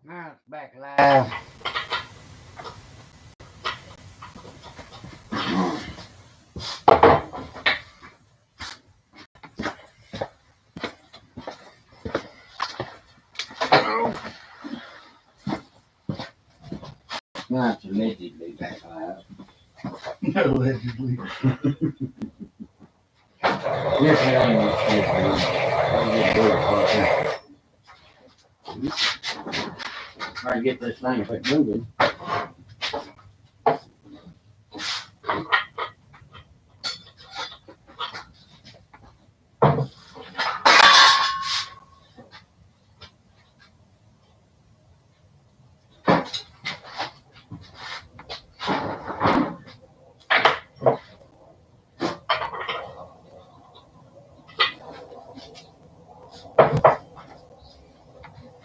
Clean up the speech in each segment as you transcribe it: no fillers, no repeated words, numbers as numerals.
Now it's back live. Now it's allegedly back live. Allegedly. Yes, try to get this thing quit moving.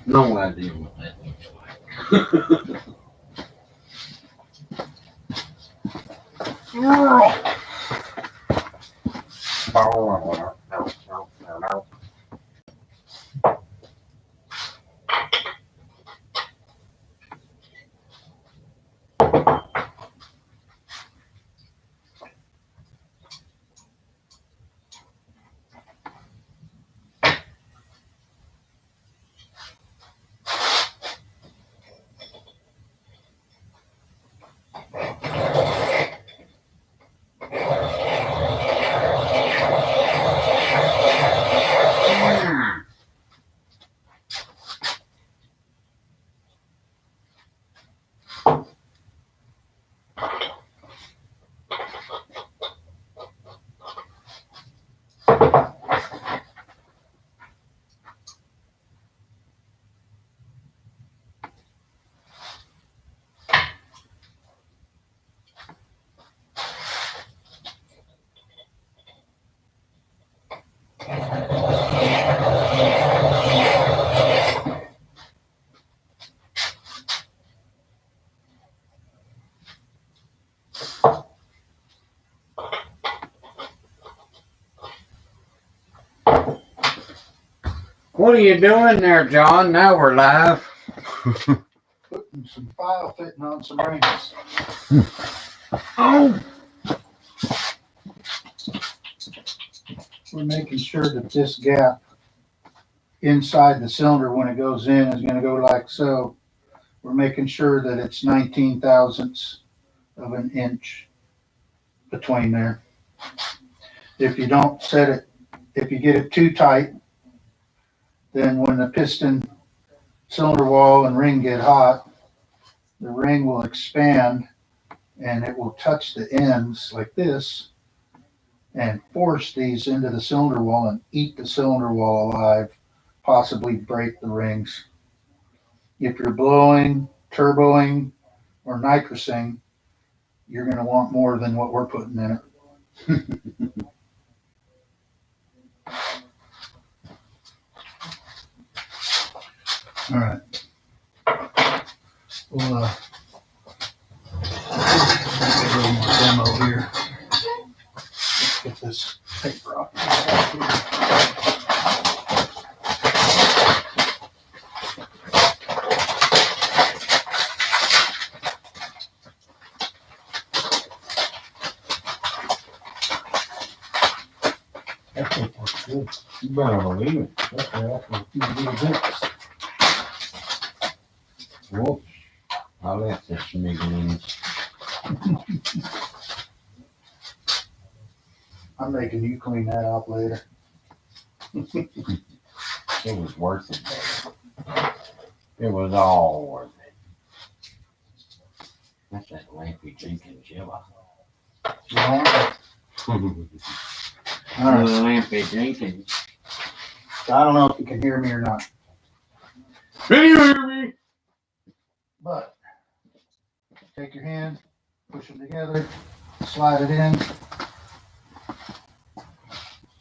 No idea what that looks like. What are you doing there, John? Now we're live. Putting some file fitting on some rings. Oh, We're making sure that this gap inside the cylinder when it goes in is going to go like so. We're making sure that it's 19 thousandths of an inch between there. If you don't set it, if you get it too tight, then when the piston, cylinder wall, and ring get hot, the ring will expand and it will touch the ends like this and force these into the cylinder wall and eat the cylinder wall alive, possibly break the rings. If you're blowing, turboing, or nitrosing, you're going to want more than what we're putting in it. All right. We'll make a little more demo here. Let's get this paper off here. That paper looks good. you better believe it. A few little bits. Whoops. I left this smigglings. I'm making you clean that up later. It was worth it, though. It was all worth it. That's that Lampy Jenkins yellow. Yeah. All All right. Lampy Jenkins. So I don't know if you can hear me or not, Can you hear me? but take your hand, push them together, slide it in,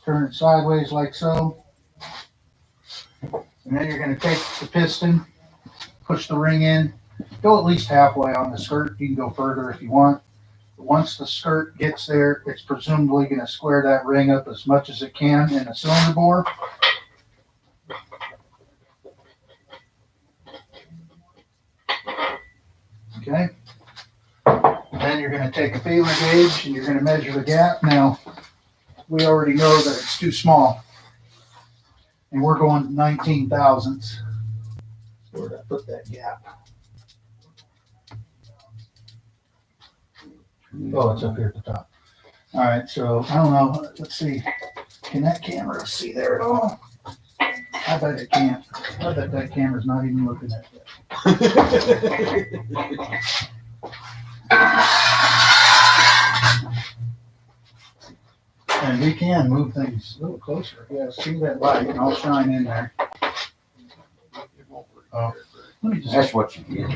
turn it sideways like so, and then you're going to take the piston, push the ring in, go at least halfway on the skirt. You can go further if you want. But once the skirt gets there, it's presumably going to square that ring up as much as it can in the cylinder bore. Okay. Then you're gonna take a feeler gauge and you're gonna measure the gap. Now, we already know that it's too small. And we're going 19 thousandths. Where'd I put that gap? Oh, it's up here at the top. All right, so I don't know. Let's see. Can that camera see there at all? I bet it can't. I bet that camera's not even looking at that. And we can move things a little closer. Yeah, see that light, and I'll shine in there. Oh, let me just. That's what you get.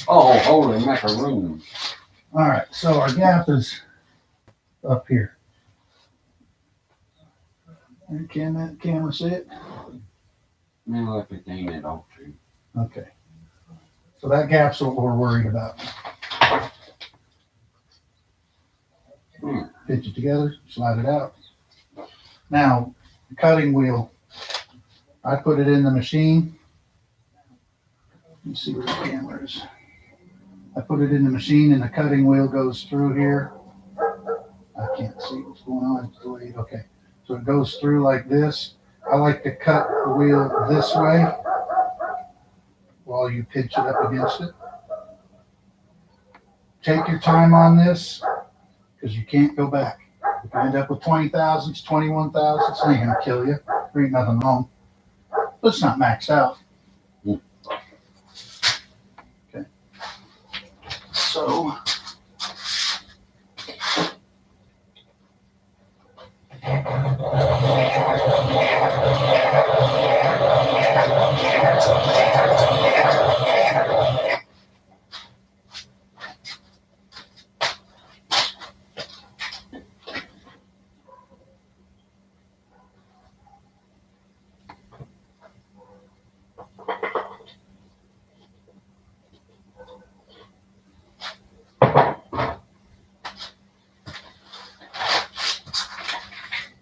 Oh, holy macaroons. All right, so our gap is up here. And can that camera see it? Now if it ain't at all true. Okay. So that gap's what we're worried about. Pitch it together, slide it out. Now, the cutting wheel, I put it in the machine. Let's see where the camera is. I put it in the machine and the cutting wheel goes through here. I can't see what's going on. It's delayed. Okay. So it goes through like this. I like to cut the wheel this way while you pitch it up against it. Take your time on this because you can't go back. If you end up with 20 thousandths, 21 thousandths, it ain't gonna kill you. There ain't nothing wrong. But it's not maxed out. Okay. So.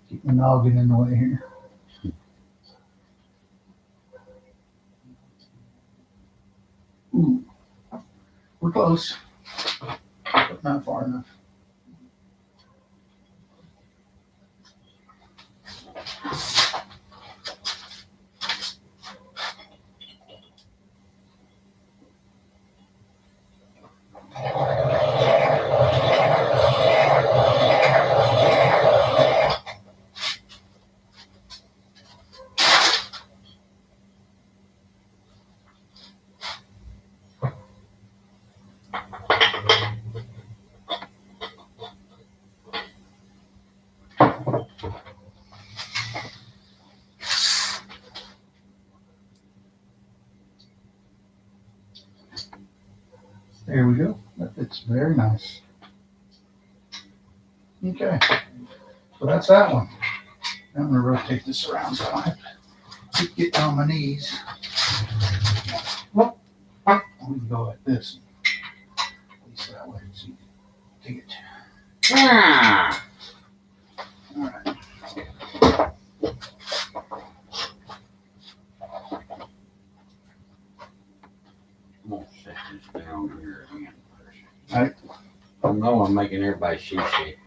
Keep my noggin in the way here. Ooh, we're close, but not far enough. There we go. That fits very nice. Okay, so that's that one. I'm gonna rotate this around so I have to keep getting on my knees. We can go like this. At least that way it's easy to get. Ah! All right. I'm gonna set this down here again first. Alright. I know I'm making everybody shoot shit.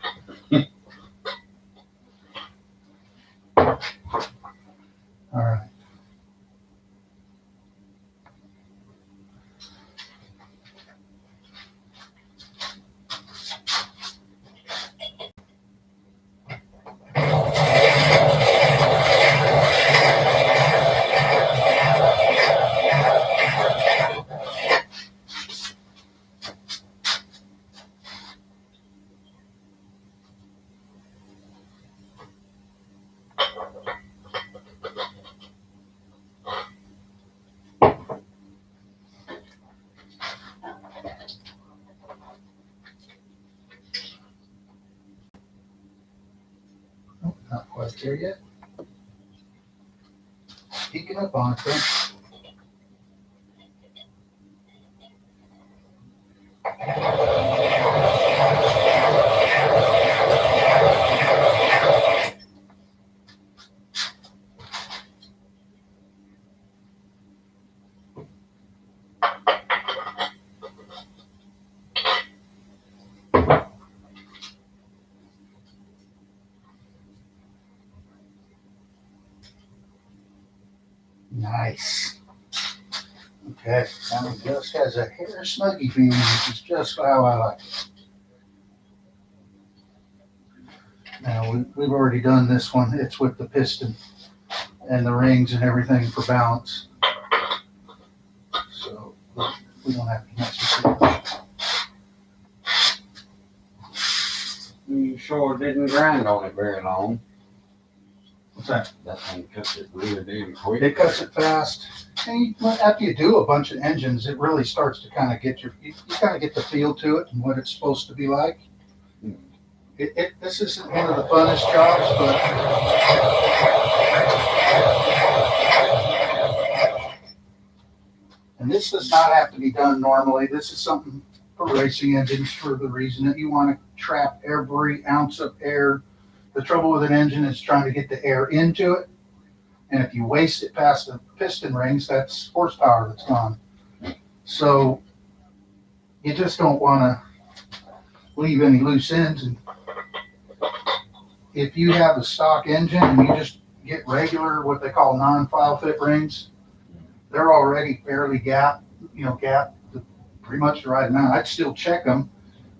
All right. Oh, not quite there yet. Peeking up on it though. Nice. Okay, now it just has a hair snuggy feeling, which is just how I like it. Now, we've already done this one. It's with the piston and the rings and everything for balance. So we don't have to mess with it. You sure didn't grind on it very long. What's that? That thing cuts it really damn quick. It cuts it fast. And after you do a bunch of engines, it really starts to kind of get you kind of get the feel to it and what it's supposed to be like. This isn't one of the funnest jobs, but and this does not have to be done normally. This is something for racing engines for the reason that you want to trap every ounce of air. The trouble with an engine is trying to get the air into it. And if you waste it past the piston rings, that's horsepower that's gone. So you just don't want to leave any loose ends. And if you have a stock engine and you just get regular, what they call non-file fit rings, they're already fairly gapped pretty much the right amount. I'd still check them,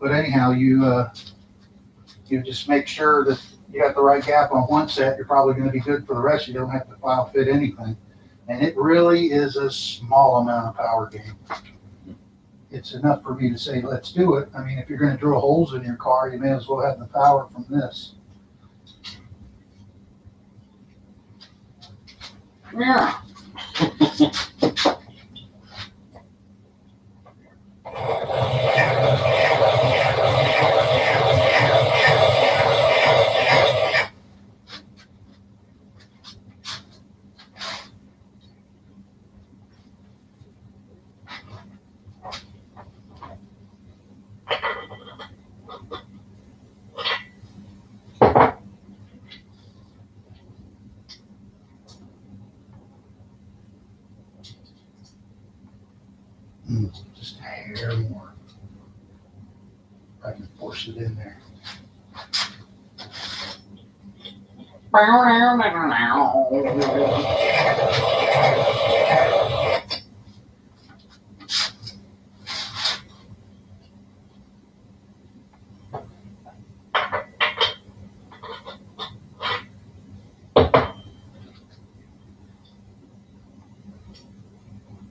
but anyhow, you just make sure that you got the right gap on one set. You're probably going to be good for the rest. You don't have to file fit anything. And it really is a small amount of power gain. It's enough for me to say, let's do it. I mean, if you're going to drill holes in your car, you may as well have the power from this. Yeah. Just a hair more. I can force it in there.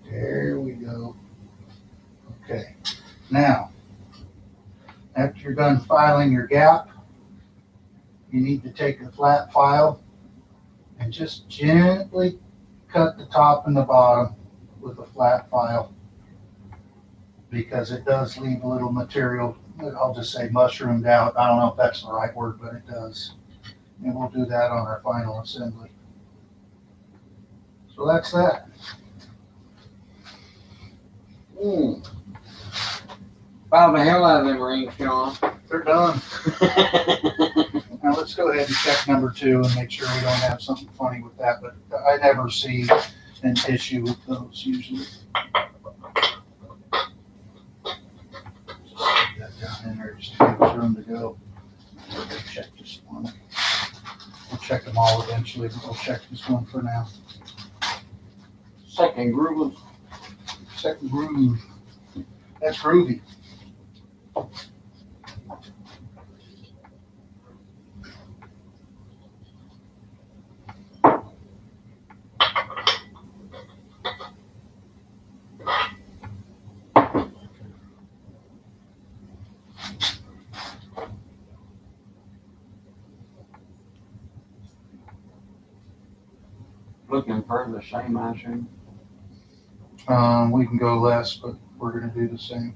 There we go. Okay. Now, after you're done filing your gap, you need to take a flat file and just gently cut the top and the bottom with a flat file, because it does leave a little material, I'll just say mushroomed out. I don't know if that's the right word, but it does. And we'll do that on our final assembly. So that's that. File the hell out of them rings, John. They're done. Now let's go ahead and check number 2 and make sure we don't have something funny with that, but I never see an issue with those usually. Just stick that down in there just to give us room to go. We're gonna check this one. We'll check them all eventually, but we'll check this one for now. Second groove. Second groove. That's groovy. Looking for the same, I assume. We can go less, but we're gonna do the same.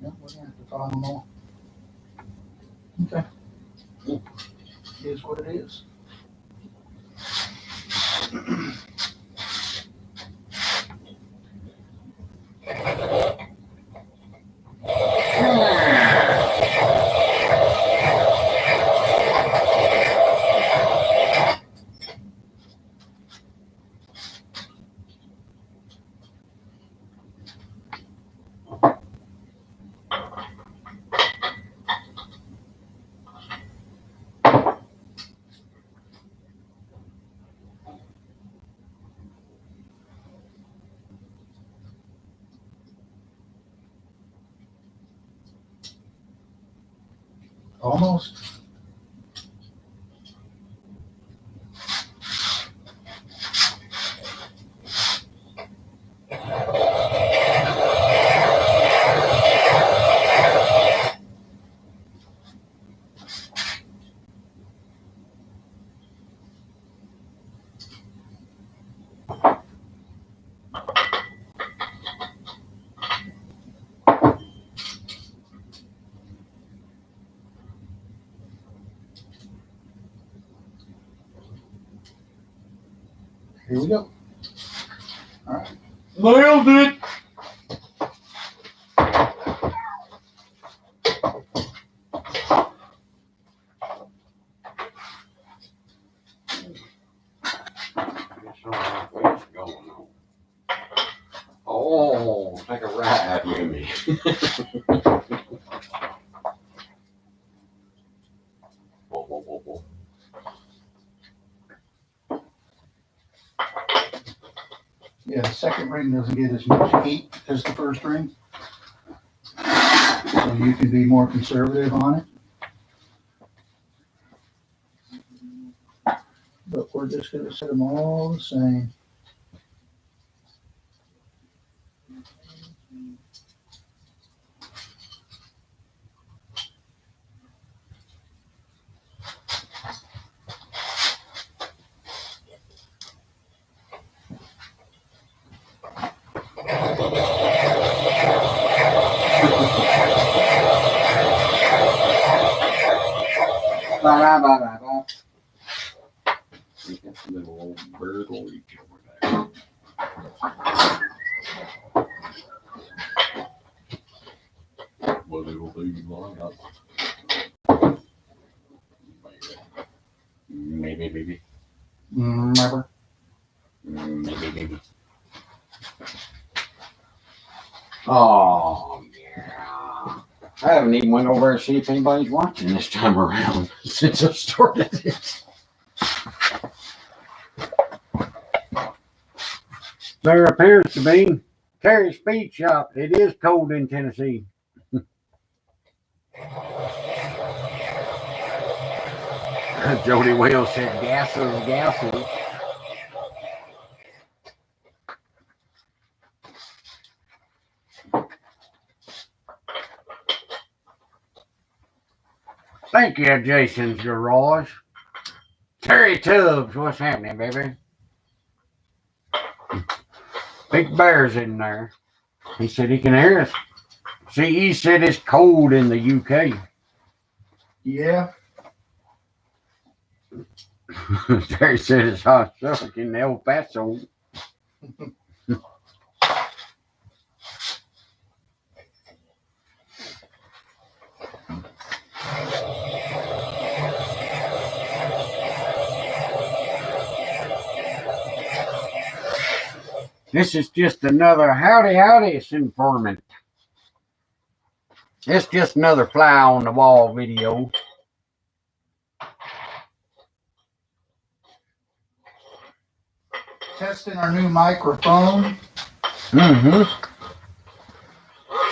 Yeah, we're gonna have to file them all. Okay. It is what it is. Almost. Here we go. Nailed it. Oh, take a ride with me. Whoa, whoa, whoa, whoa. Yeah, the second ring doesn't get as much heat as the first ring. So you can be more conservative on it. But we're just gonna set them all the same. Bye, bye, bye, bye, bye. That's a little old bird will reach over there. What it'll do, line up. Maybe. Remember? Maybe. Oh, yeah. I haven't even went over to see if anybody's watching this time around since I started it. There appears to be Terry's Speed Shop. It is cold in Tennessee. Jody Wales said gases. Thank you, Jason's Garage. Terry Tubbs, what's happening, baby? Big Bear's in there. He said he can hear us. See, he said it's cold in the UK. Yeah. Terry said it's hot suck in El Paso. This is just another howdy informant. It's just another fly on the wall video. Testing our new microphone.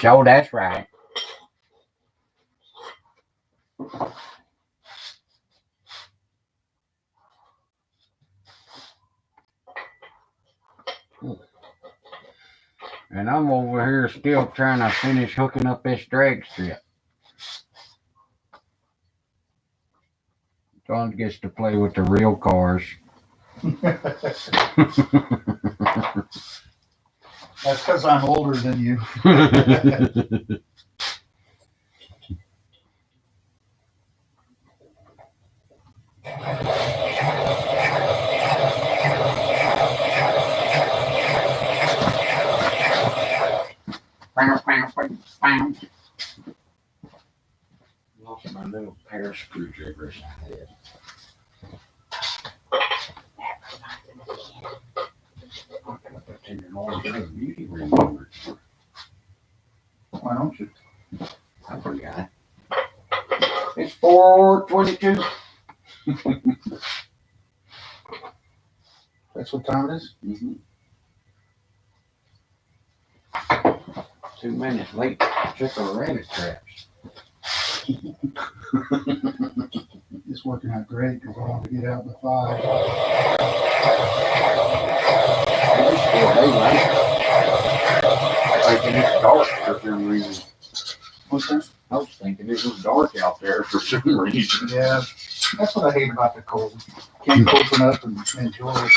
So that's right. And I'm over here still trying to finish hooking up this drag strip. John gets to play with the real cars. That's because I'm older than you. Lost my little pair of screwdrivers I had. Beauty remover. Why don't you? I forgot. It's 4:22. That's what time it is? Mm-hmm. 2 minutes late. Check our rabbit traps. It's working out great because I want to get out by 5. It's still daylight. Thinking it's dark for some reason. What's that? I was thinking it was dark out there for some reason. Yeah, that's what I hate about the cold. Can't open up and enjoy it.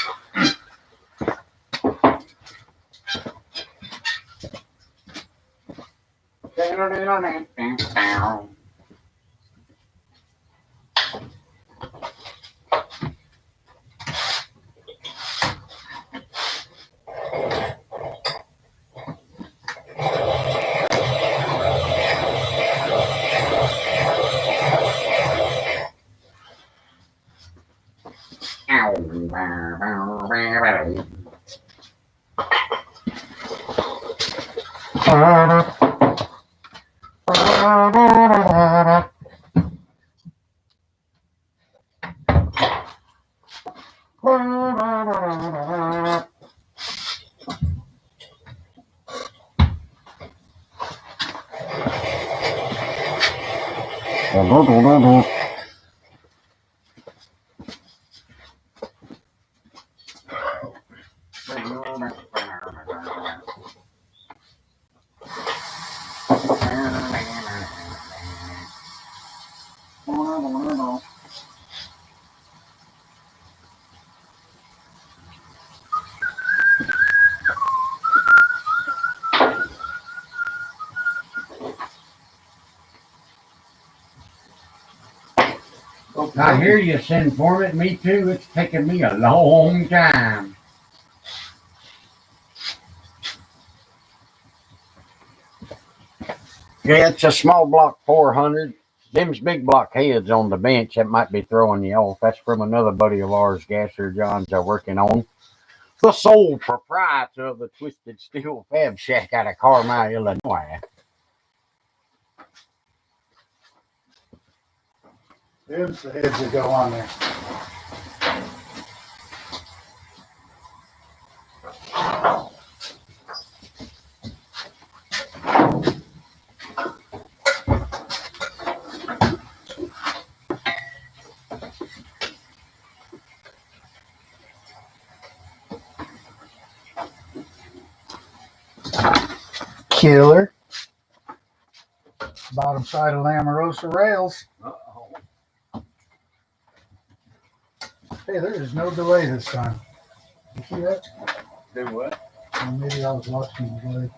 I hear you send for it. Me too. It's taken me a long time. Yeah, it's a small block 400. Them's big block heads on the bench that might be throwing you off. That's from another buddy of ours, Gasser Johns, are working on. The sole proprietor of the Twisted Steel Fab Shack out of Carmel, Illinois. There's the heads that go on there. Killer. Bottom side of Lamarosa rails. Uh-oh. Hey, there is no delay this time. You see that? Do what? Well, maybe I was watching the delay.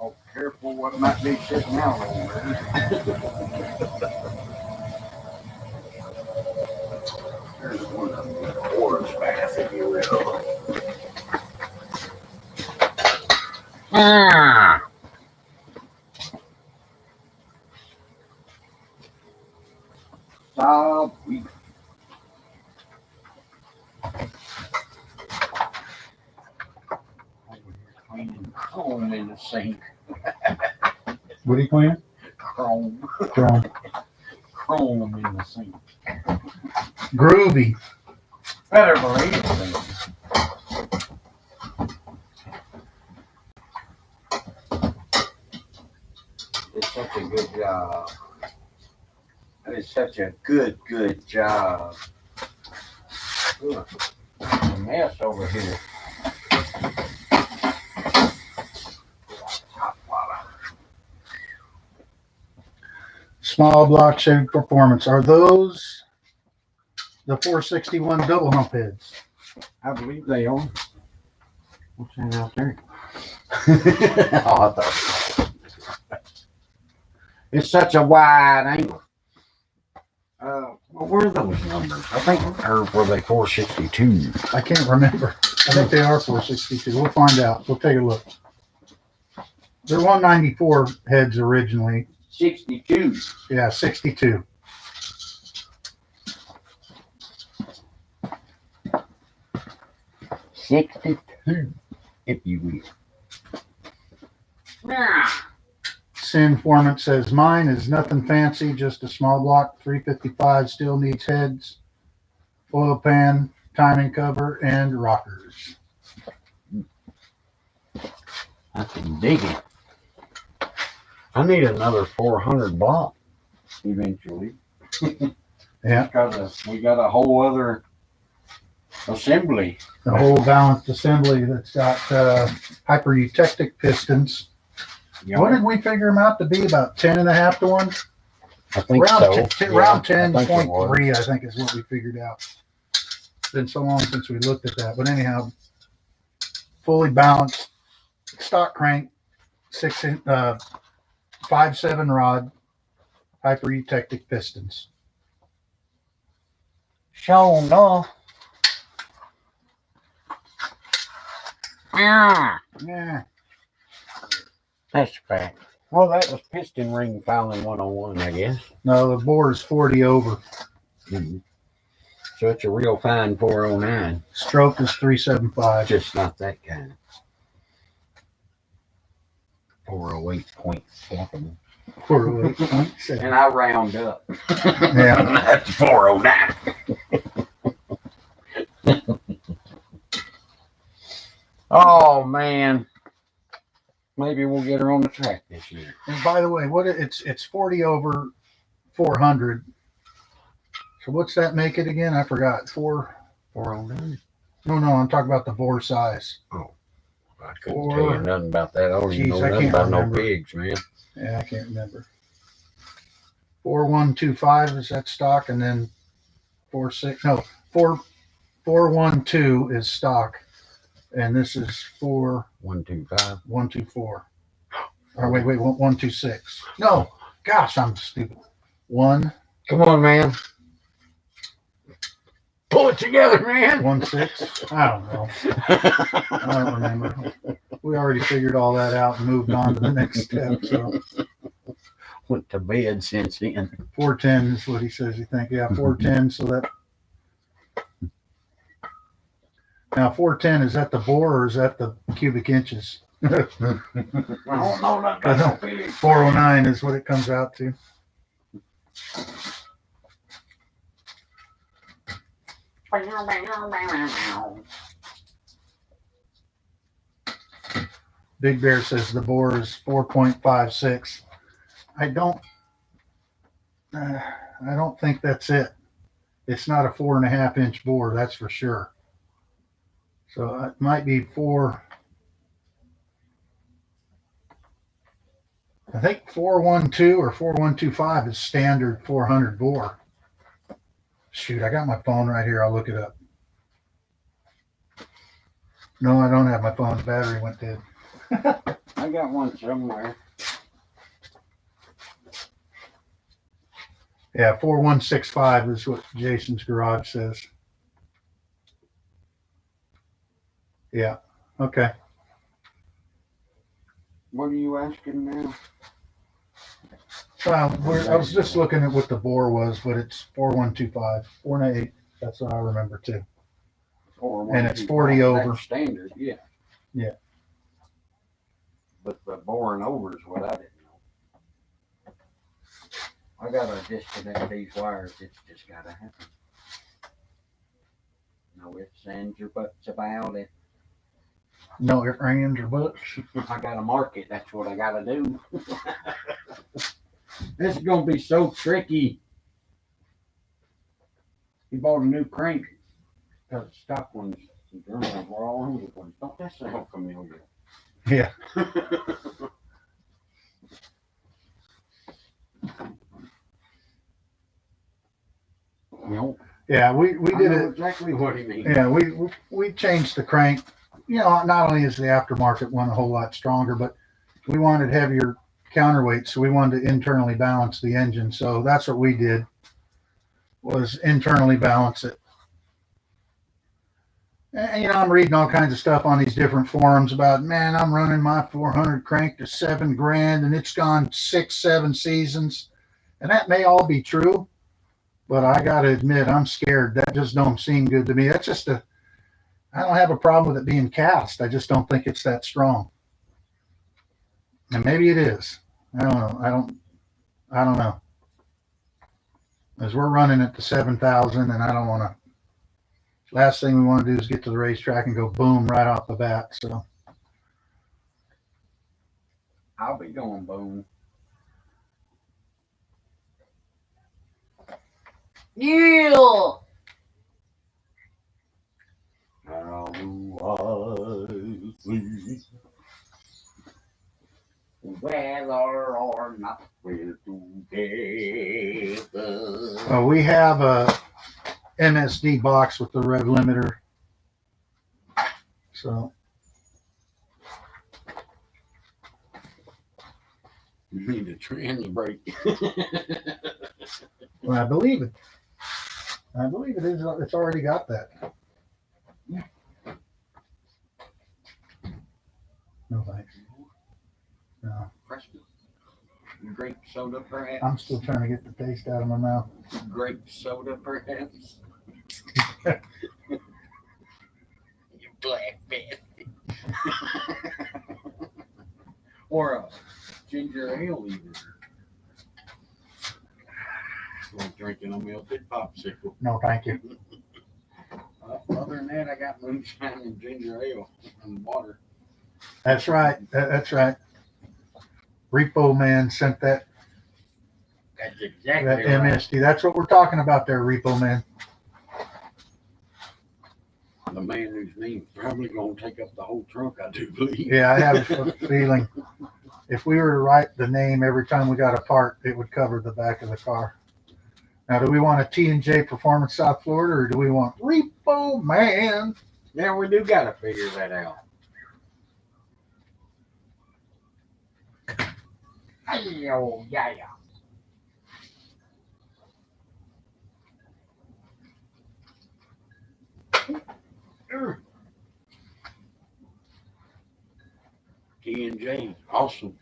Oh, careful what might be sitting out over there. There's one of them, orange bass, if you will. Ah! Stop. Cleaning chrome in the sink. What are you cleaning? Chrome. Chrome. Chrome in the sink. Groovy. Better believe it. It's such a good job. That is such a good job. Ooh, a mess over here. Small block Chevy Performance. Are those the 461 double hump heads? I believe they are. What's that out there? Oh, I thought. It's such a wide angle. Well, where are those numbers? I think, or were they 462? I can't remember. I think they are 462. We'll find out. We'll take a look. They're 194 heads originally. 62. Yeah, 62. If you will. Yeah. Informant says mine is nothing fancy, just a small block 355. Still needs heads, oil pan, timing cover, and rockers. I can dig it. I need another 400 block eventually. Yeah. Because we got a whole other assembly. The whole balanced assembly that's got hyper-eutectic pistons. You know, What did we figure them out to be? About 10.5 to 1? I think Round, so. round Yeah, I think it 10.3, I think is what we figured out. It's been so long since we looked at that. But anyhow, fully balanced stock crank, 5.7 rod, hyper-eutectic pistons. Sure enough. Yeah. Yeah. That's a fact. Well, that was piston ring filing 101, I guess. No, the bore is 40 over. Mm-hmm. So it's a real fine 409. Stroke is 375. Just not that kind. 408.7. 408.7. And I round up. Yeah. That's 409. Oh, man. Maybe we'll get her on the track this year. And by the way, it's 40 over 400. So what's that make it again? I forgot. 409. No, I'm talking about the bore size. Oh, I couldn't tell you nothing about that. I don't even Geez, know I nothing can't about remember. no pigs, man. Yeah, I can't remember. 4125 is that stock, and then 412 is stock, and this is 125. 124. Or wait, 126. No, gosh, I'm stupid. Come on, man. Pull it together, man. 16. I don't know. I don't remember. We already figured all that out and moved on to the next step. So Went to bed since then. 410 is what he says he thinks. Yeah, 410. So that now 410, is that the bore or is that the cubic inches? I don't know nothing about no pigs. 409 is what it comes out to. Big Bear says the bore is 4.56. I don't think that's it. It's not a 4.5 inch bore, that's for sure. So it might be 4. I think 412 or 4125 is standard 400 bore. Shoot, I got my phone right here. I'll look it up. No, I don't have my phone. The battery went dead. I got one somewhere. Yeah, 4165 is what Jason's garage says. Yeah. Okay. What are you asking now? I was just looking at what the bore was, but it's 4125, 4.8. That's what I remember too. And it's 40 over. That's standard, yeah. Yeah. But the boring over is what I didn't know. I gotta disconnect these wires. It's just gotta happen. No ifs, ands, or buts about it. No ifs, ands, or buts. I gotta mark it. That's what I gotta do. This is gonna be so tricky. He bought a new crank because the stock ones were all over the place. Don't that sound familiar? Yeah. Nope. Yeah, we did it exactly what he means. Yeah, we changed the crank. You know, not only is the aftermarket one a whole lot stronger, but we wanted heavier counterweight, so we wanted to internally balance the engine. So that's what we did, was internally balance it. And, you know, I'm reading all kinds of stuff on these different forums about, man, I'm running my 400 crank to $7,000 and it's gone 6-7 seasons. And that may all be true, but I got to admit, I'm scared. That just don't seem good to me. That's just I don't have a problem with it being cast. I just don't think it's that strong. And maybe it is. I don't know. I don't know. As we're running it to 7,000, and I don't want to. Last thing we want to do is get to the racetrack and go boom right off the bat. So I'll be going boom. Yeah. How do I see whether or not we're together? We have a MSD box with the rev limiter. So You need a tranny brake. well, I believe it. I believe it is. It's already got that. No thanks. No. Grape soda, perhaps? I'm still trying to get the taste out of my mouth. Grape soda, perhaps? You black bastard. Or a ginger ale either. Like drinking a melted popsicle. No, thank you. Other than that, I got moonshine and ginger ale and water. That's right. That's right. Repo Man sent that That's exactly that right. MSD. That's what we're talking about there, Repo Man. The man whose name's probably going to take up the whole trunk, I do believe. Yeah, I have a feeling if we were to write the name every time we got a part, it would cover the back of the car. Now, do we want a T&J Performance South Florida, or do we want Repo Man? Yeah, we do got to figure that out. Oh, yeah. T&J, awesome.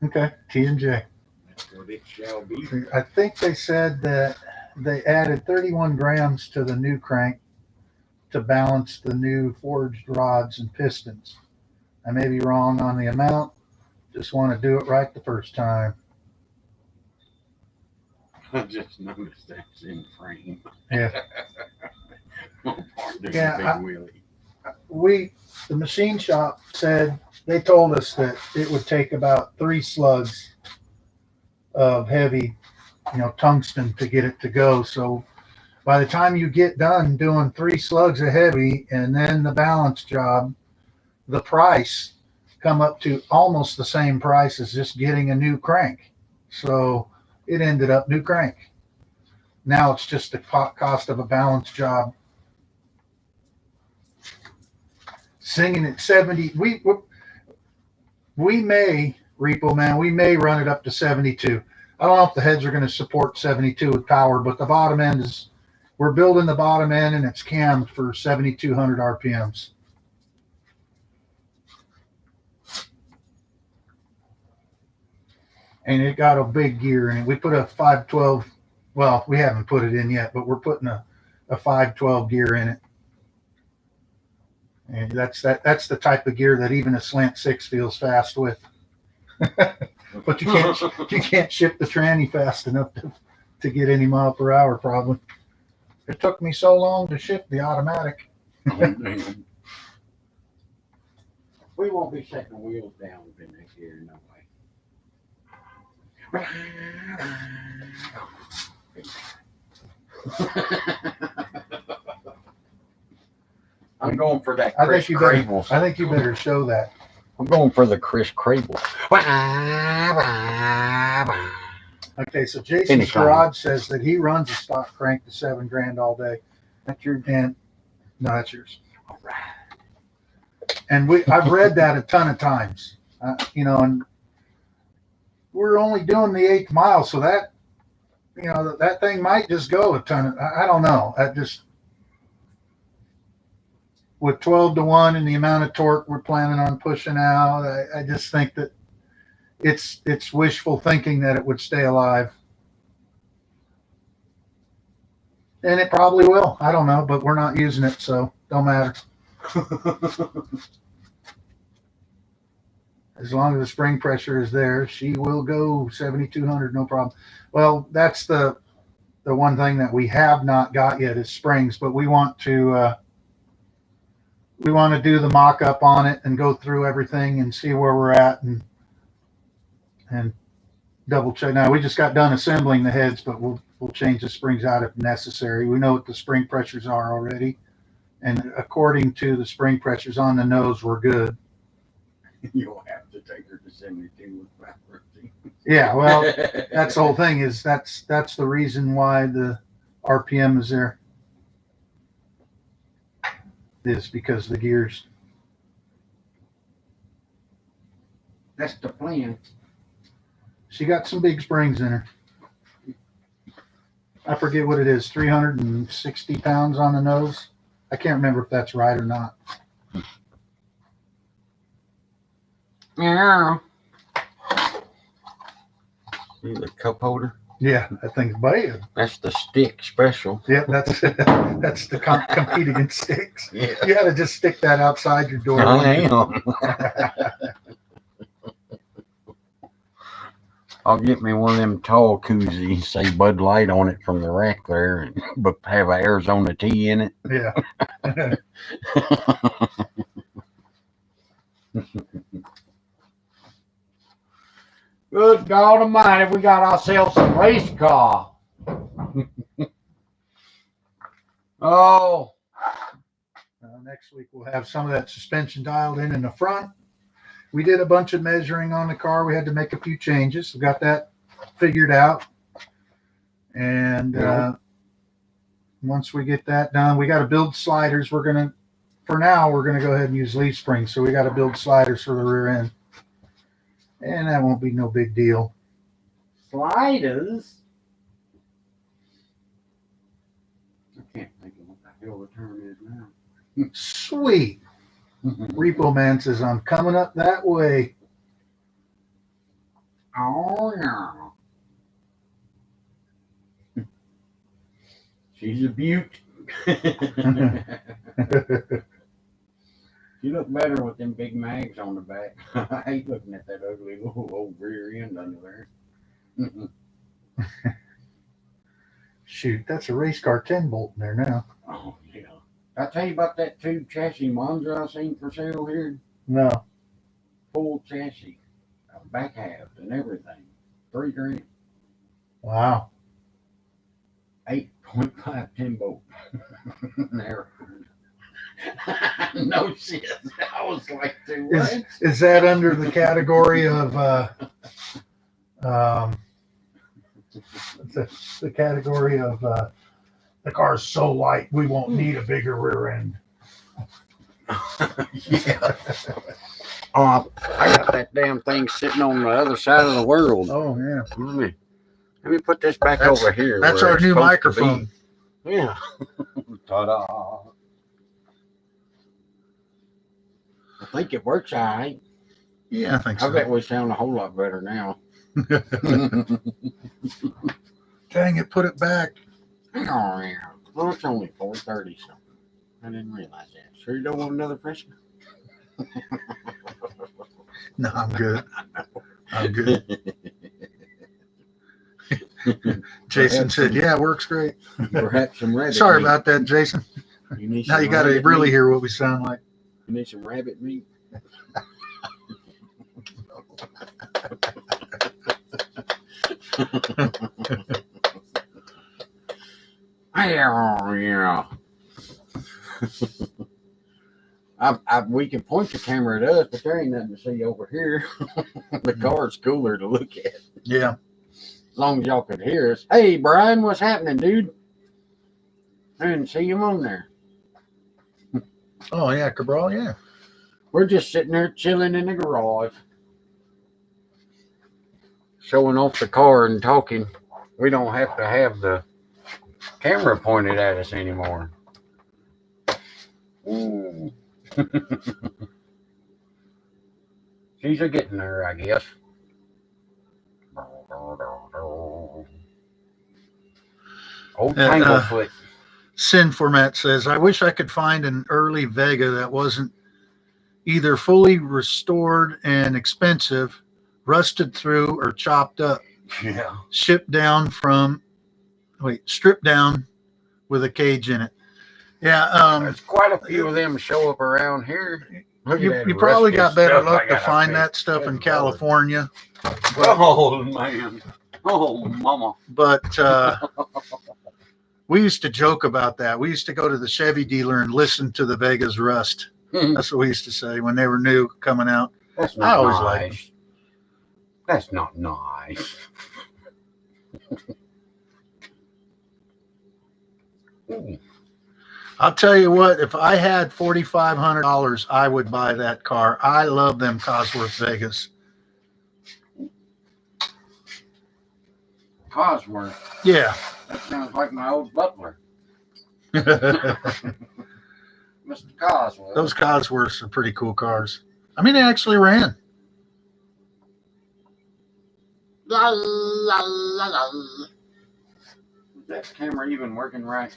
Okay, T&J. That's what it shall be. I think they said that they added 31 grams to the new crank to balance the new forged rods and pistons. I may be wrong on the amount. Just want to do it right the first time. I just noticed that's in frame. Yeah. Yeah. The machine shop said, they told us that it would take about 3 slugs of heavy, tungsten to get it to go. So by the time you get done doing 3 slugs of heavy and then the balance job, the price come up to almost the same price as just getting a new crank. So it ended up new crank. Now it's just the cost of a balance job. Singing at 70, we may, Repo Man, we may run it up to 72. I don't know if the heads are going to support 72 with power, but the bottom end is, we're building the bottom end and it's cammed for 7,200 RPMs. And it got a big gear in it. We put a 512, well, we haven't put it in yet, but we're putting a 512 gear in it. And that's the type of gear that even a slant 6 feels fast with. But you can't ship the tranny fast enough to get any mile per hour probably. It took me so long to ship the automatic. We won't be setting wheels down in next year, no way. I'm going for that Chris Crable. I think you better show that. I'm going for the Chris Crable. Okay, so Jason's garage says that he runs a stock crank to $7,000 all day. That's your No, that's yours. All right. And I've read that a ton of times, and we're only doing the 8th mile, so that, that thing might just go a ton. I don't know. With 12-to-1 and the amount of torque we're planning on pushing out, I just think that it's wishful thinking that it would stay alive. And it probably will. I don't know, but we're not using it, so don't matter. As long as the spring pressure is there, she will go 7,200, no problem. Well, that's the one thing that we have not got yet is springs, but we want to do the mock-up on it and go through everything and see where we're at and double check. Now we just got done assembling the heads, but we'll We'll change the springs out if necessary. We know what the spring pressures are already. And according to the spring pressures on the nose, we're good. You'll have to take her to 72 with bankruptcy. Yeah, well, that's the whole thing is that's the reason why the RPM is there. Is because the gears. That's the plan. She got some big springs in her. I forget what it is, 360 pounds on the nose. I can't remember if that's right or not. Yeah. See the cup holder? Yeah, that thing's bad. That's the stick special. Yeah, that's the compete against sticks. Yeah. You got to just stick that outside your door. I am. I'll get me one of them tall koozies, say Bud Light on it from the rack there, but have an Arizona tea in it. Yeah. Good God Almighty, we got ourselves a race car. Oh. Next week we'll have some of that suspension dialed in the front. We did a bunch of measuring on the car. We had to make a few changes. We got that figured out. And once we get that done, we got to build sliders. For now, we're going to go ahead and use leaf springs. So we got to build sliders for the rear end. And that won't be no big deal. Sliders? I can't think of what the hell the term is now. Sweet. Repo Man says, I'm coming up that way. Oh, yeah. She's a beaut. You look better with them big mags on the back. I hate looking at that ugly little old rear end under there. Shoot, that's a race car 10 bolt in there now. Oh, yeah. I tell you about that tube chassis Monza I seen for sale here. No. Full chassis, back half and everything. $3,000. Wow. 8.5 10 bolt. There. No shit. I was like, what? Is that under the category of the category of the car's so light we won't need a bigger rear end? Yeah. I got that damn thing sitting on the other side of the world. Oh yeah. Let me put this back over here. That's our new microphone. Yeah. Ta-da. I think it works all right. Yeah, I think so. I bet we sound a whole lot better now. Dang it, put it back. Oh, yeah. Well, it's only 4:30 something. I didn't realize that. Sure you don't want another freshman? No, I'm good. I'm good. Jason said, yeah, it works great. Perhaps some rabbit Sorry meat. about that, Jason. Now you got to really hear what we sound like. You need some rabbit meat? Yeah. We can point the camera at us, but there ain't nothing to see over here. The car's cooler to look at. Yeah. As long as y'all could hear us. Hey, Brian, what's happening, dude? I didn't see him on there. Oh, yeah, Cabral, yeah. We're just sitting there chilling in the garage, showing off the car and talking. We don't have to have the camera pointed at us anymore. Ooh. She's a getting there, I guess. Old Tanglefoot. Sin Format says, I wish I could find an early Vega that wasn't either fully restored and expensive, rusted through, or chopped up. Yeah. Stripped down with a cage in it. Yeah. There's quite a few of them show up around here. You probably got better luck to find that stuff in California. Oh, man. Oh, mama. But we used to joke about that. We used to go to the Chevy dealer and listen to the Vegas rust. That's what we used to say when they were new coming out. That's I not always nice. liked them. That's not nice. I'll tell you what, if I had $4,500, I would buy that car. I love them Cosworth Vegas. Cosworth. Yeah. That sounds like my old butler, Those Mr. Cosworth. Cosworths are pretty cool cars. I mean, they actually ran. Is that camera even working right?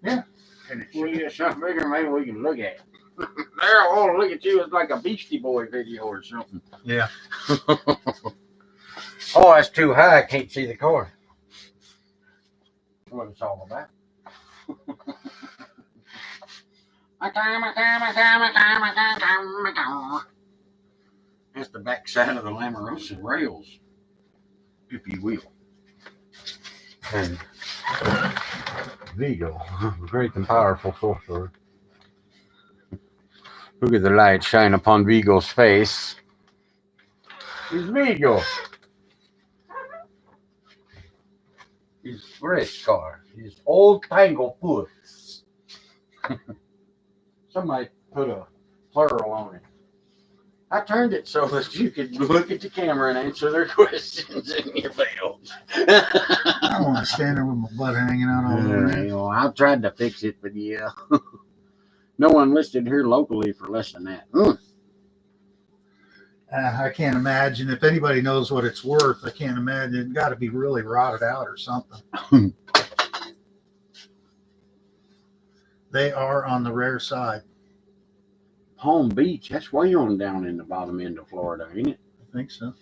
Yeah. Can it show you something bigger? Maybe we can look at it. There, oh, look at you. It's like a Beastie Boy video or something. Yeah. Oh, that's too high. I can't see the car. That's what it's all about. That's the back side of the Lamarosa rails, if you will. And Vigo, great and powerful sorcerer. Look at the light shine upon Vigo's face. It's Vigo. His fresh car. His old Tanglefoots. Somebody put a plural on it. I turned it so that you could look at the camera and answer their questions and you failed. I don't want to stand there with my butt hanging out all over me. I tried to fix it, but yeah. No one listed here locally for less than that. I can't imagine. If anybody knows what it's worth, I can't imagine. It's got to be really rotted out or something. They are on the rare side. Palm Beach, that's way on down in the bottom end of Florida, ain't it? I think so.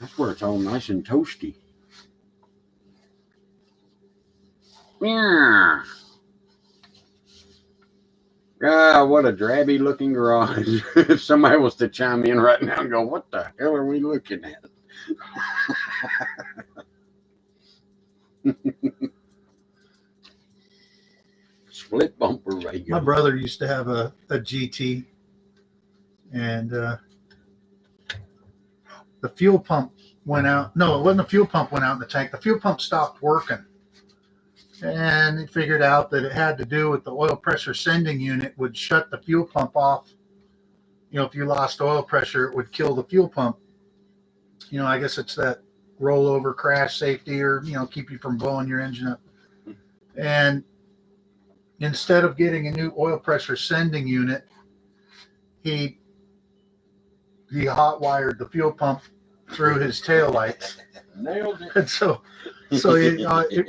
That's where it's all nice and toasty. Yeah. Ah, what a drabby looking garage. If somebody was to chime in right now and go, what the hell are we looking at? Split bumper radio. My brother used to have a GT, and the fuel pump went out. No, it wasn't the fuel pump went out in the tank. The fuel pump stopped working. And he figured out that it had to do with the oil pressure sending unit would shut the fuel pump off. You know, if you lost oil pressure, it would kill the fuel pump. You know, I guess it's that rollover crash safety, or, you know, keep you from blowing your engine up. And instead of getting a new oil pressure sending unit, he hot wired the fuel pump through his taillights. Nailed it. And so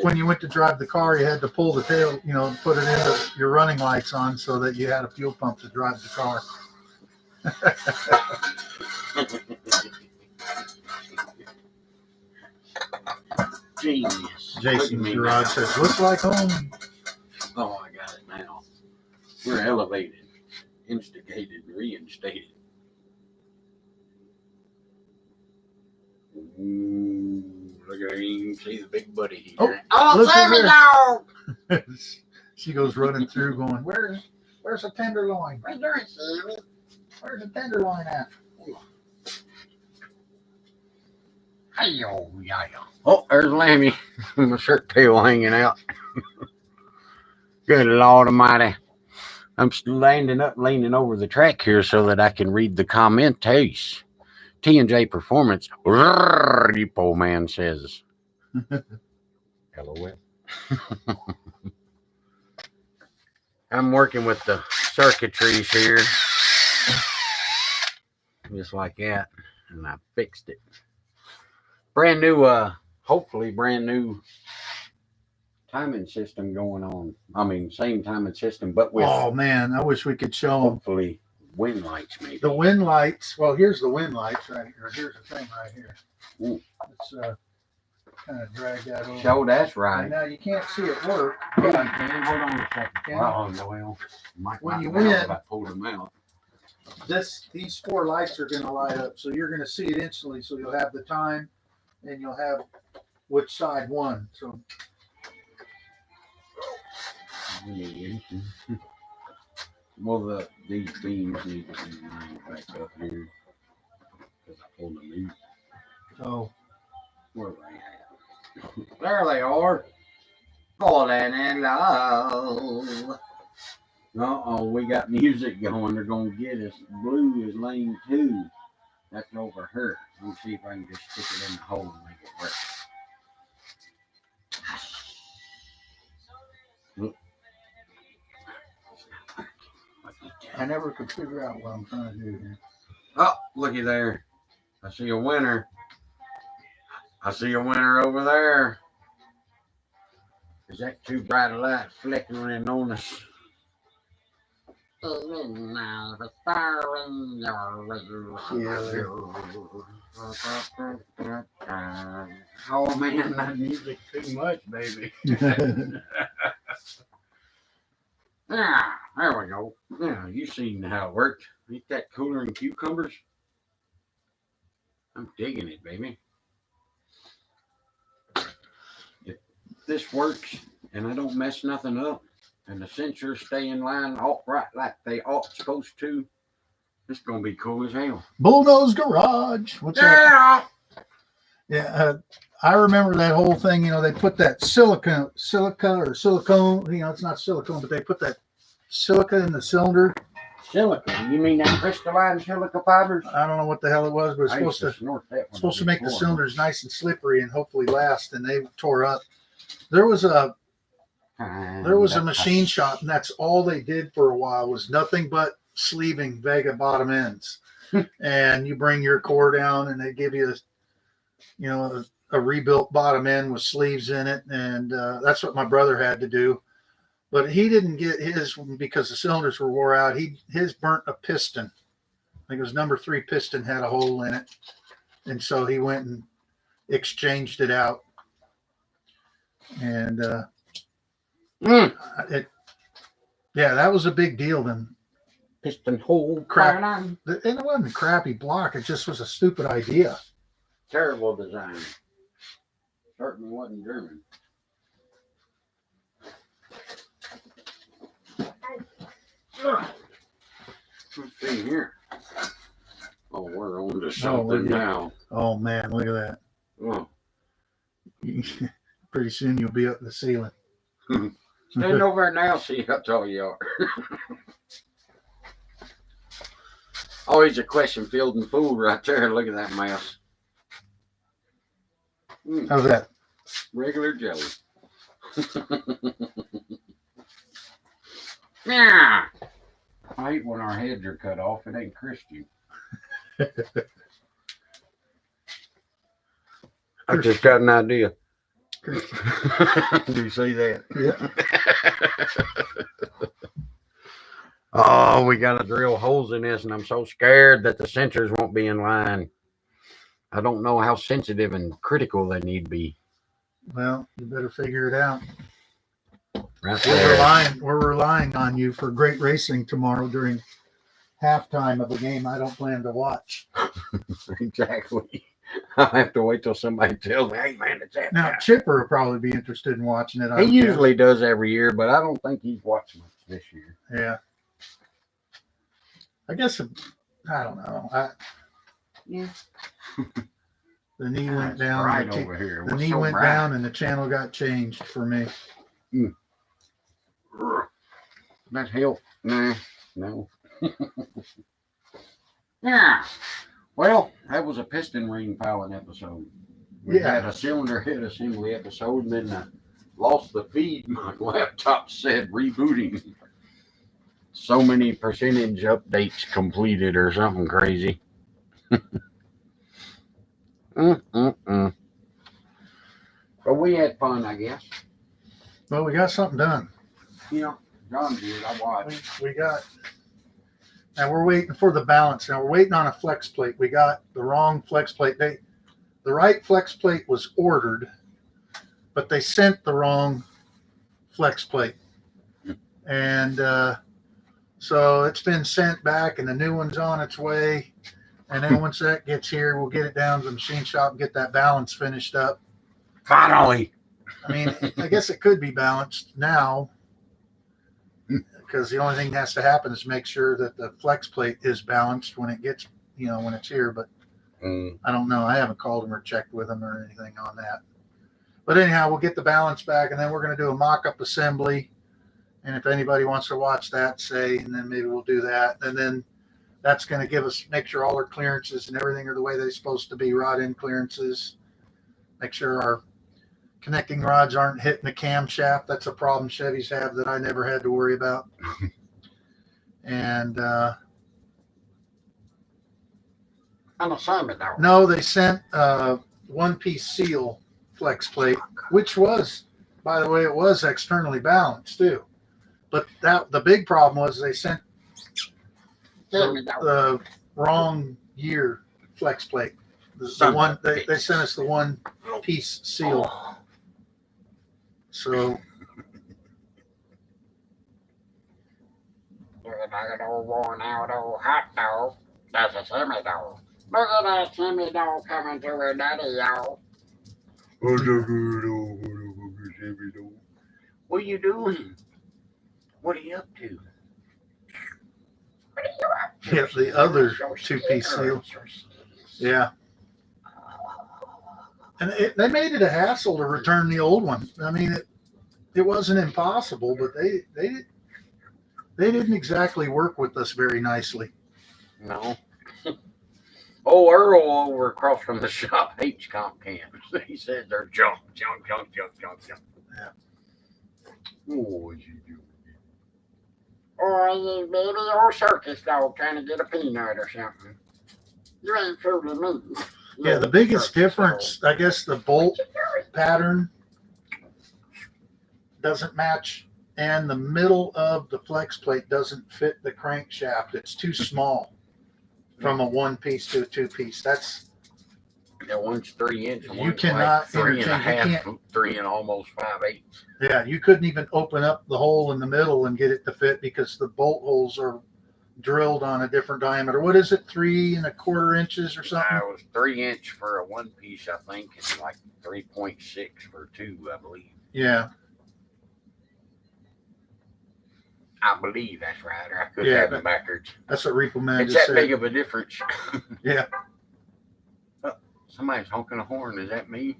when you went to drive the car, you had to pull the tail, you know, put it into your running lights on so that you had a fuel pump to drive the car. Genius. Jason's garage says, looks like home. Oh, I got it now. We're elevated, instigated, reinstated. Ooh, look at him. See the big buddy here. Oh, Sammy dog! She goes running through going, where's the tenderloin? Right there, Sammy. Where's the tenderloin at? Hey-yo, yeah. Oh, there's Lammy. My shirt tail hanging out. Good Lord Almighty. I'm leaning over the track here so that I can read the commentaries. T&J Performance, Repo Man says. LOL. I'm working with the circuitries here. Just like that. And I fixed it. Brand new, hopefully brand new timing system going on. I mean, same timing system, but with, oh man, I wish we could show them. hopefully, wind lights maybe. The wind lights. Well, here's the wind lights right here. Here's the thing right here. Ooh. Let's kind of drag that over. Show that's right. Now you can't see it work. Hold But on a second. Can Oh, no, well, when you win, I pulled them out. these four lights are going to light up, so you're going to see it instantly. So you'll have the time, and you'll have which side won. So Well, these beams need to be lined back up here because I pulled them in. so Where are they at? There they are. Falling in love. Uh-oh, we got music going. They're going to get us. Blue is lane 2. That's over her. Let me see if I can just stick it in the hole and make it work. I never could figure out what I'm trying to do here. Oh, looky there. I see a winner. I see a winner over there. Is that too bright a light flickering on us? Oh man, that music too much, baby. Ah, there we go. Yeah, you seen how it worked. Ain't that cooler than cucumbers? I'm digging it, baby. If this works and I don't mess nothing up and the sensors stay in line right like they ought supposed to, it's gonna be cool as hell. Bullnose Garage. What's that? Yeah, I remember that whole thing. You know, they put that silica or silicone. You know, it's not silicone, but they put that silica in the cylinder. Silica? You mean that crystalline silica fibers? I don't know what the hell it was, but it's supposed to make the cylinders nice and slippery and hopefully last. And they tore up. There was a machine shop, and that's all they did for a while was nothing but sleeving Vega bottom ends. And you bring your core down, and they give you, you know, a rebuilt bottom end with sleeves in it, and that's what my brother had to do. But he didn't get his because the cylinders were wore out. His burnt a piston. I think it was number 3 piston had a hole in it, and so he went and exchanged it out. And that was a big deal then. Piston hole crap, and it wasn't a crappy block. It just was a stupid idea. Terrible design. Certainly wasn't German. Let's see here. Oh, we're on to something now. Oh man, look at that. Oh. Pretty soon you'll be up in the ceiling. Stand over there now, see how tall you are. Always a question filled and fooled right there. Look at that mouse. How's that? Regular jelly. Yeah. I hate when our heads are cut off. It ain't Christian. I just got an idea. Do you see that? Yeah. Oh, we got to drill holes in this, and I'm so scared that the sensors won't be in line. I don't know how sensitive and critical they need to be. Well, you better figure it out. Right We're relying on you for great racing tomorrow during halftime of a game I don't plan to watch. Exactly. I'll have to wait till somebody tells me, hey, man, it's that. Now, Chipper will probably be interested in watching it. He usually does every year, but I don't think he's watched much this year. Yeah. I guess, I don't know. Yeah. The knee went down. Right over here. The knee went down and the channel got changed for me. That help? Nah, no. Yeah. Well, that was a piston ring piling episode. We had a cylinder head assembly episode, and then I lost the feed. My laptop said rebooting. So many percentage updates completed or something crazy. But we had fun, I guess. Well, we got something done. You know, John did. I watched. We got. Now we're waiting for the balance. Now we're waiting on a flex plate. We got the wrong flex plate. The right flex plate was ordered, but they sent the wrong flex plate. And so it's been sent back and the new one's on its way. And then once that gets here, we'll get it down to the machine shop and get that balance finished up. Finally. I mean, I guess it could be balanced now, because the only thing that has to happen is make sure that the flex plate is balanced when it gets, when it's here. But I don't know. I haven't called him or checked with him or anything on that. But anyhow, we'll get the balance back, and then we're going to do a mock-up assembly. And if anybody wants to watch that, and then maybe we'll do that. And then that's going to give us, make sure all our clearances and everything are the way they're supposed to be, rod end clearances. Make sure our connecting rods aren't hitting the camshaft. That's a problem Chevys have that I never had to worry about. And I'm a Simon now. no, they sent one-piece seal flex plate, which was, by the way, it was externally balanced too. But the big problem was they sent the wrong year flex plate. The one they sent us the one-piece seal. So Look at that old worn out old hot dog. That's a semi dog. Look at that semi dog coming to her daddy, y'all. What are you doing? What are you up to? What are you up to? yeah, the other two-piece seal. Yeah. And they made it a hassle to return the old one. I mean, it wasn't impossible, but they didn't exactly work with us very nicely. No. Oh, Earl over across from the shop hates comp cams. He says they're junk. Yeah. What you doing? Or you baby or circus dog trying to get a peanut or something. You ain't fooling me. Yeah, the biggest difference, I guess, the bolt pattern doesn't match, and the middle of the flex plate doesn't fit the crankshaft. It's too small from a one-piece to a two-piece. That's one's 3 inch. And you one's cannot like 3.5, interchange. 3 and almost 5/8. Yeah, you couldn't even open up the hole in the middle and get it to fit because the bolt holes are drilled on a different diameter. What is it, 3 1/4 inches or something? It was 3 inch for a one piece, I think, and like 3.6 for two, I believe. Yeah. I believe that's right, or I could have them backwards. That's what Repo Man It's just that said. big of a difference. Yeah. Oh, somebody's honking a horn. Is that me?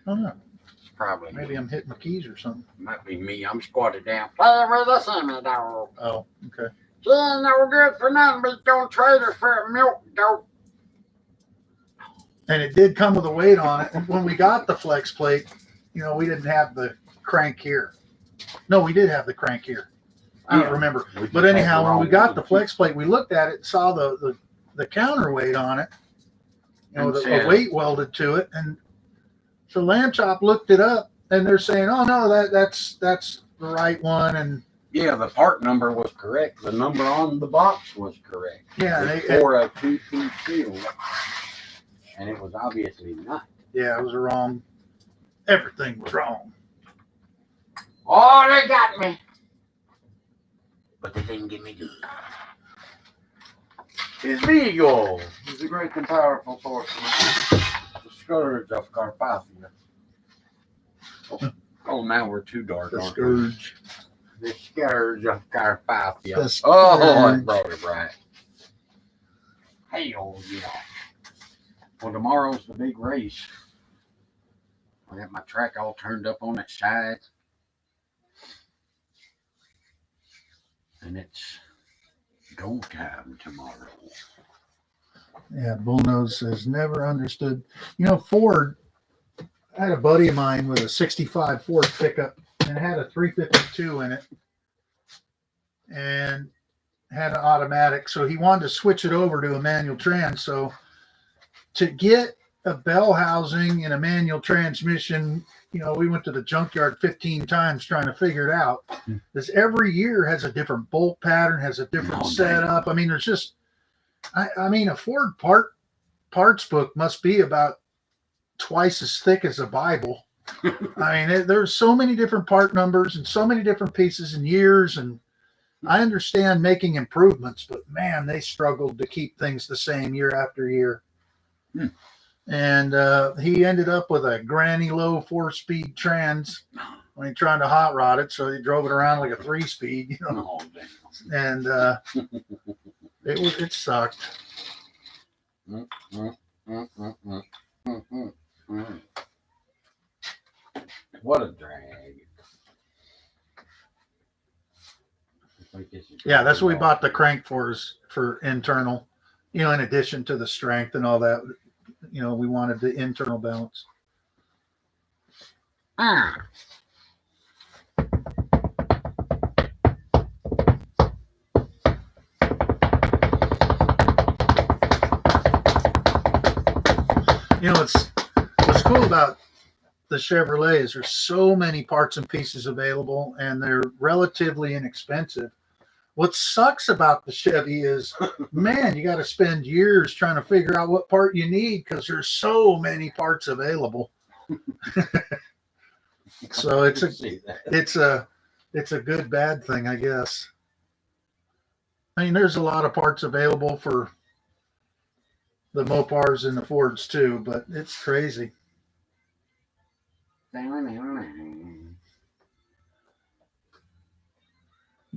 I don't know. It's probably Maybe me. I'm hitting my keys or something. Might be me. I'm squatted down. Playing with a semi dog. Oh, okay. She ain't no good for nothing, but you don't trade her for a milk goat. And it did come with a weight on it. And when we got the flex plate, we didn't have the crank here. No, we did have the crank here. I don't remember. But anyhow, when we got the flex plate, we looked at it and saw the counterweight on it. A weight welded to it. And so Lamb Chop looked it up and they're saying, oh no, that's the right one. And yeah, the part number was correct. The number on the box was correct. yeah, for a two-piece seal. And it was obviously not. Yeah, it was wrong. Everything was wrong. Oh, they got me. But they didn't get me good. His Beagle is a great and powerful sorcerer. The scourge of Carpathia. Oh, now we're too dark. The scourge. The scourge of Carpathia. The scourge. Oh, it brought it right. Hey, old yeah. Well, tomorrow's the big race. I got my track all turned up on its side. And it's go time tomorrow. Yeah, Bullnose has never understood. Ford, I had a buddy of mine with a 65 Ford pickup and it had a 352 in it and had an automatic. So he wanted to switch it over to a manual trans. So to get a bell housing and a manual transmission, we went to the junkyard 15 times trying to figure it out. Because every year has a different bolt pattern, has a different setup. I mean, there's just, a Ford parts book must be about twice as thick as a Bible. There's so many different part numbers and so many different pieces and years. And I understand making improvements, but man, they struggled to keep things the same year after year. Hmm. And he ended up with a granny low 4-speed trans when he tried to hot rod it, so he drove it around like a 3-speed, you know. Oh, damn. And it sucked. Mm, mm, mm, mm, mm, mm, mm, mm. What a drag. I think this is Yeah, that's what we off. bought the crank for internal, you know, in addition to the strength and all that. You know, we wanted the internal balance. Ah. You know, what's cool about the Chevrolet is there's so many parts and pieces available, and they're relatively inexpensive. What sucks about the Chevy is, man, you got to spend years trying to figure out what part you need because there's so many parts available. So it's a good bad thing, I guess. I mean, there's a lot of parts available for the Mopars and the Fords too, but it's crazy.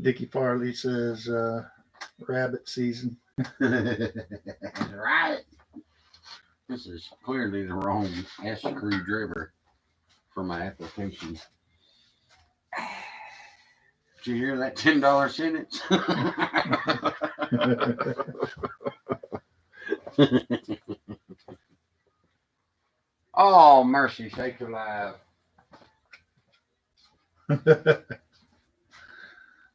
Dickie Farley says, rabbit season. Right. This is clearly the wrong screwdriver for my application. Did you hear that $10 sentence? Oh, mercy, shake alive.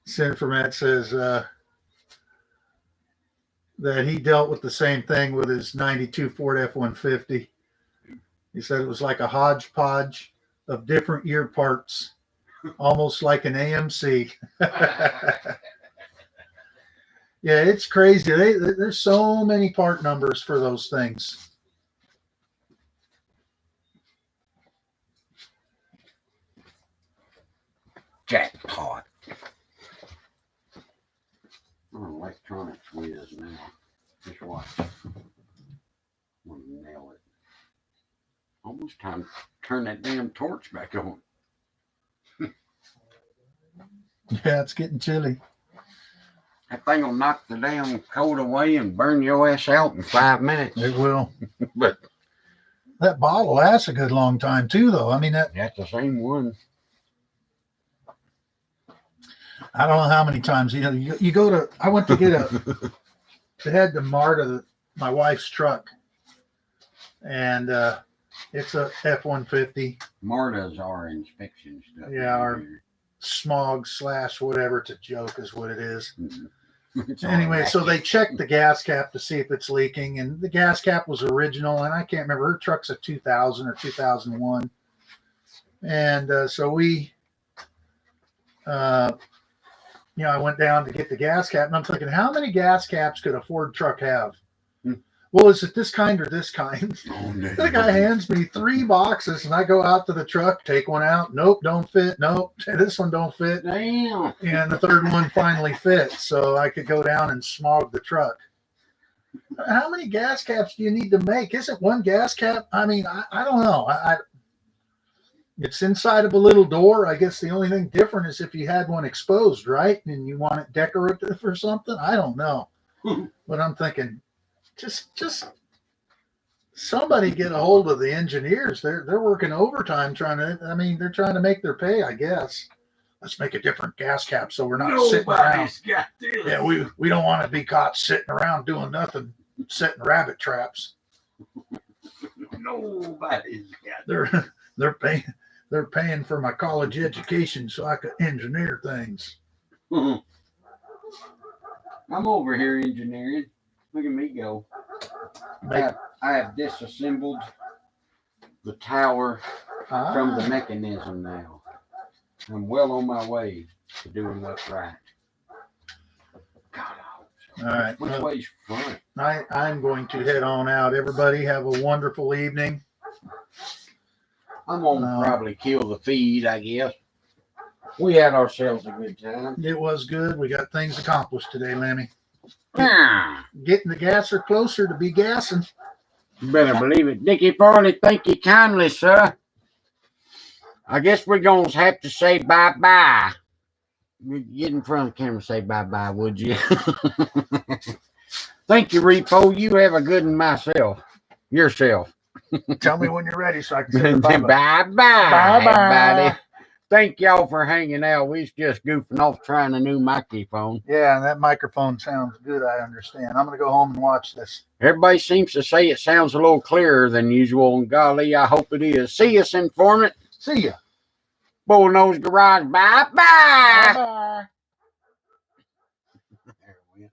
Senator Matt says that he dealt with the same thing with his 92 Ford F-150. He said it was like a hodgepodge of different year parts, almost like an AMC. Yeah, it's crazy. There's so many part numbers for those things. Jackpot. Oh, electronics whiz now. Just watch. I'm gonna nail it. Almost time to turn that damn torch back on. Yeah, it's getting chilly. That thing will knock the damn cold away and burn your ass out in 5 minutes. It will. But that bottle lasts a good long time too, though. I mean, that's the same one. I don't know how many times you go to. I went to get to head to MARTA, my wife's truck, and it's a F-150. MARTA's our inspection stuff. Yeah, our smog / whatever. It's a joke, is what it is. Mm-hmm. Anyway, so they checked the gas cap to see if it's leaking, and the gas cap was original, and I can't remember. Her truck's a 2000 or 2001, and so we, I went down to get the gas cap, and I'm thinking, how many gas caps could a Ford truck have? Well, is it this kind or this kind? Oh, no. The guy hands me 3 boxes, and I go out to the truck, take one out. Nope, don't fit. Nope, this one don't fit. Damn. And the third one finally fit, so I could go down and smog the truck. How many gas caps do you need to make? Isn't one gas cap? I mean, I don't know. It's inside of a little door. I guess the only thing different is if you had one exposed, right? And you want it decorative or something. I don't know. But I'm thinking, just somebody get a hold of the engineers. They're working overtime they're trying to make their pay, I guess. Let's make a different gas cap so we're not sitting around. Got this. Yeah, we don't want to be caught sitting around doing nothing, setting rabbit traps. Nobody's got They're paying for my college education so I could engineer things. I'm over here engineering. Look at me go. I have disassembled the tower from the mechanism now. I'm well on my way to doing what's right. God, all right. Which way's front? I'm going to head on out. Everybody have a wonderful evening. I'm gonna probably kill the feed, I guess. We had ourselves a good time. It was good. We got things accomplished today, Lemmy. Ah, Getting the gasser closer to be gassing. you better believe it. Dickie Farley, thank you kindly, sir. I guess we're going to have to say bye-bye. Get in front of the camera and say bye-bye, would you? Thank you, Repo. You have a good one myself. Yourself. Tell me when you're ready so I can say Bye-bye. bye-bye. Everybody. Thank y'all for hanging out. We was just goofing off trying a new microphone. Yeah, and that microphone sounds good, I understand. I'm going to go home and watch this. Everybody seems to say it sounds a little clearer than usual, and golly, I hope it is. See us, informant. See ya. Bullnose Garage. Bye-bye. Bye-bye.